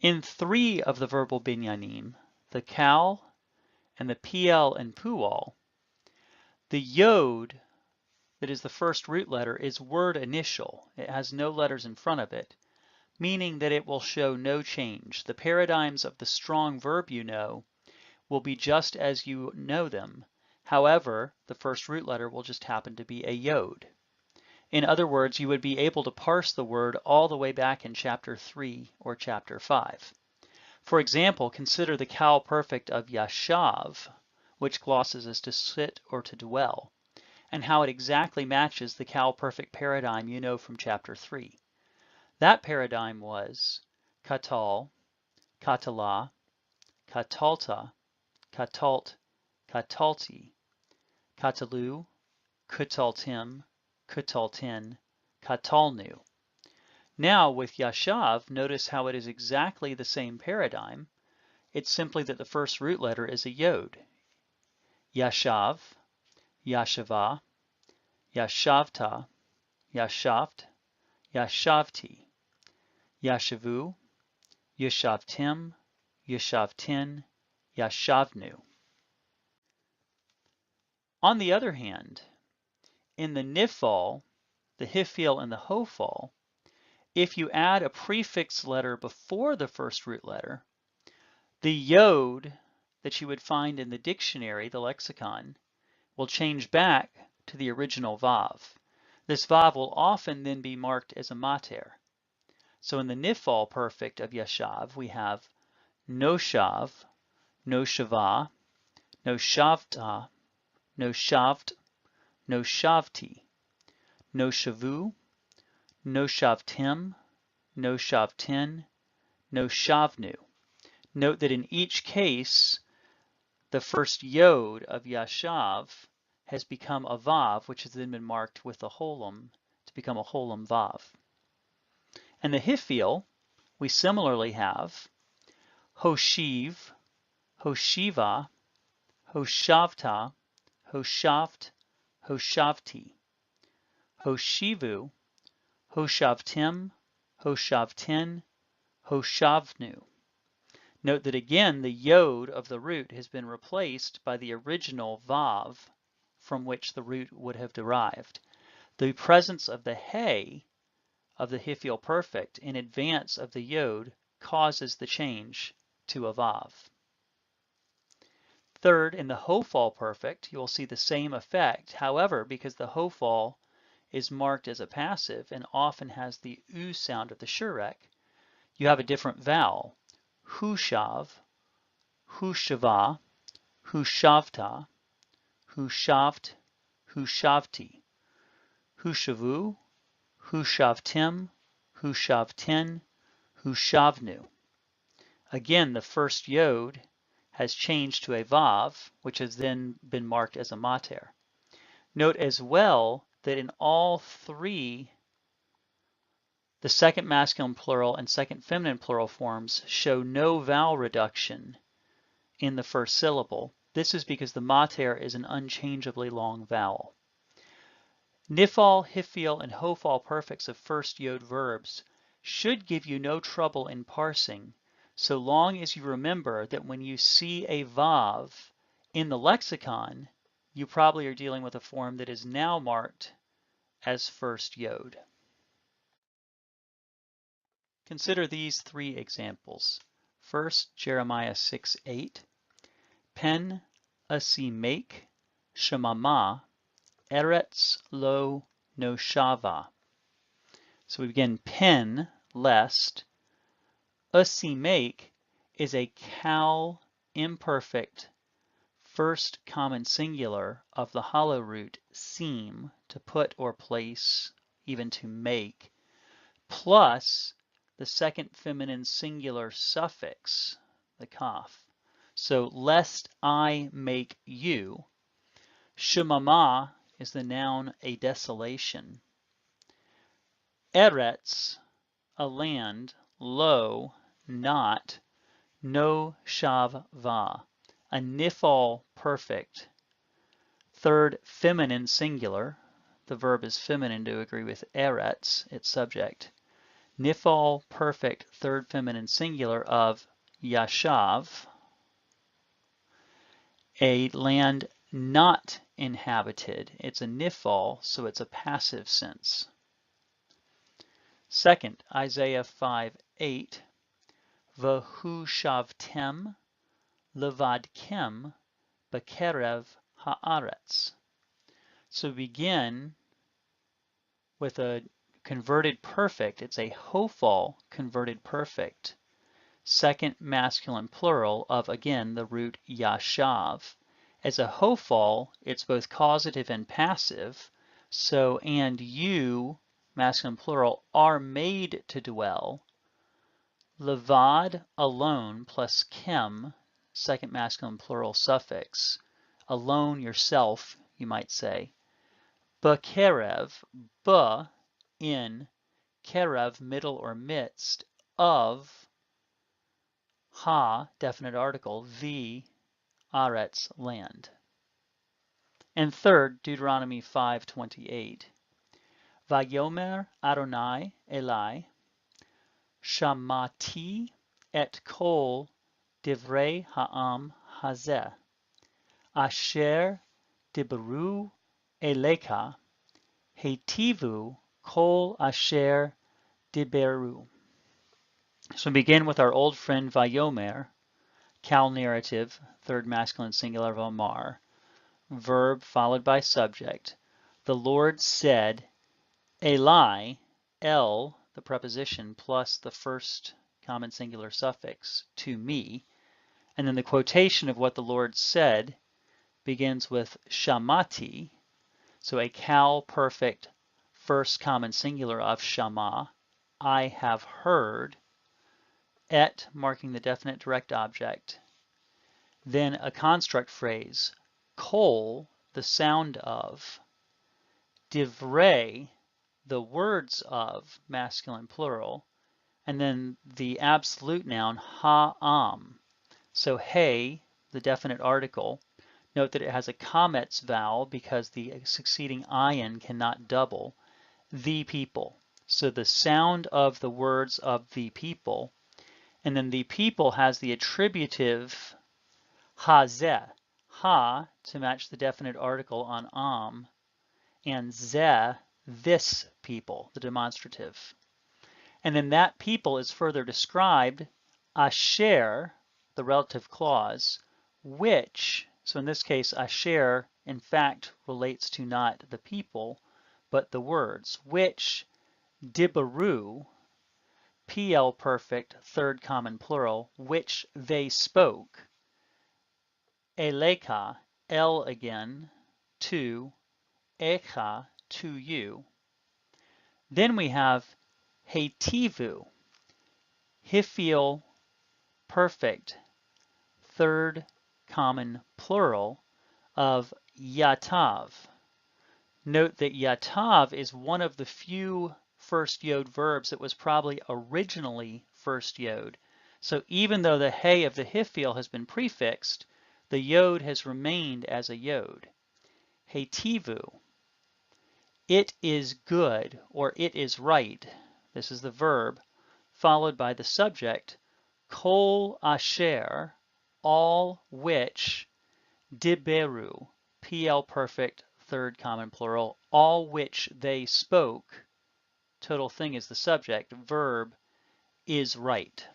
In 3 of the verbal binyanim, the kal and the pl and pual, the yod, that is the first root letter, is word initial. It has no letters in front of it, meaning that it will show no change. The paradigms of the strong verb you know will be just as you know them. However, the first root letter will just happen to be a yod. In other words, you would be able to parse the word all the way back in chapter 3 or chapter 5. For example, consider the kal perfect of yashav, which glosses as to sit or to dwell, and how it exactly matches the kal perfect paradigm you know from chapter 3. That paradigm was katal, katala, katalta, katalt, katalti, katalu, kutaltim, kutaltin, katalnu. Now with yashav, notice how it is exactly the same paradigm. It's simply that the first root letter is a yod. Yashav, yashava, yashavta, yashavt, yashavti, yashavu, yashavtim, yashavtin, yashavnu. On the other hand, in the nifal, the hifil, and the hofal, if you add a prefix letter before the first root letter, the yod that you would find in the dictionary, the lexicon, will change back to the original vav. This vav will often then be marked as a mater. So in the nifal perfect of yashav, we have noshav, noshava, noshavta, noshavt, noshavti, noshavu, noshavtim, noshavtin, noshavnu. Note that in each case, the first yod of yashav has become a vav, which has then been marked with a holum to become a holum vav. And the hifil, we similarly have hoshiv, hoshiva, hoshavta, hoshaft, hoshavti, hoshivu, hoshavtim, hoshavtin, hoshavnu. Note that again the yod of the root has been replaced by the original vav from which the root would have derived. The presence of the he of the hifil perfect in advance of the yod causes the change to a vav. Third, in the hofal perfect, you will see the same effect. However, because the hofal is marked as a passive and often has the u sound of the shurek, you have a different vowel. Hushav, hushava, hushavta, hushaft, hushavti, hushavu, hushavtim, hushavtin, hushavnu. Again, the first yod has changed to a vav, which has then been marked as a mater. Note as well that in all 3, the second masculine plural and second feminine plural forms show no vowel reduction in the first syllable. This is because the mater is an unchangeably long vowel. Nifal, hifil, and hofal perfects of first yod verbs should give you no trouble in parsing, so long as you remember that when you see a vav in the lexicon, you probably are dealing with a form that is now marked as first yod. Consider these 3 examples. First, Jeremiah 6:8. Pen asimek shemama eretz lo noshava. So we begin pen, lest. Asimek is a kal imperfect first common singular of the hollow root seem, to put or place, even to make, plus the second feminine singular suffix, the kaf. So lest I make you. Shemama is the noun a desolation. Eretz, a land. Lo, not. No shavva, a nifal perfect. Third feminine singular. The verb is feminine to agree with eretz, its subject. Nifal perfect third feminine singular of Yashav, a land not inhabited. It's a nifal, so it's a passive sense. Second, Isaiah 5:8, V'hu shavtem levadkem b'kerev haaretz. So begin with a converted perfect. It's a hofal converted perfect. Second masculine plural of, again, the root yashav. As a hofal, it's both causative and passive. So, and you, masculine plural, are made to dwell. Levad, alone, plus kem, second masculine plural suffix. Alone, yourself, you might say. B'kerev, b, in, kerev, middle or midst, of, ha, definite article, the, aretz, land. And third, Deuteronomy 5:28. Vayomer Adonai Eli, Shamati et kol divrei ha'am hazeh, asher dibru elecha, heitivu kol asher diberu. So we begin with our old friend Vayomer, Cal narrative, third masculine singular of Omar, verb followed by subject. The Lord said, Eli, el, the preposition, plus the first common singular suffix, to me. And then the quotation of what the Lord said begins with shamati, so a Cal perfect first common singular of shama, I have heard, et marking the definite direct object. Then a construct phrase, kol, the sound of, divrei, the words of, masculine plural, and then the absolute noun ha'am. So hey, the definite article, note that it has a kametz vowel because the succeeding ayin cannot double, the people. So the sound of the words of the people, and then the people has the attributive hazeh, ha to match the definite article on am, and zeh, this people, the demonstrative. And then that people is further described, asher, the relative clause, which, so in this case, asher in fact relates to not the people, but the words, which dibaru, PL perfect, third common plural, which they spoke, eleka, el again, to, echa, to you. Then we have heitivu, hiphil perfect, third common plural of yatav. Note that yatav is one of the few first yod verbs that was probably originally first yod. So even though the hey of the hiphil has been prefixed, the yod has remained as a yod. Heitivu, it is good, or it is right. This is the verb, followed by the subject, kol asher, all which, diberu, PL perfect, third common plural, all which they spoke, total thing is the subject, verb is right.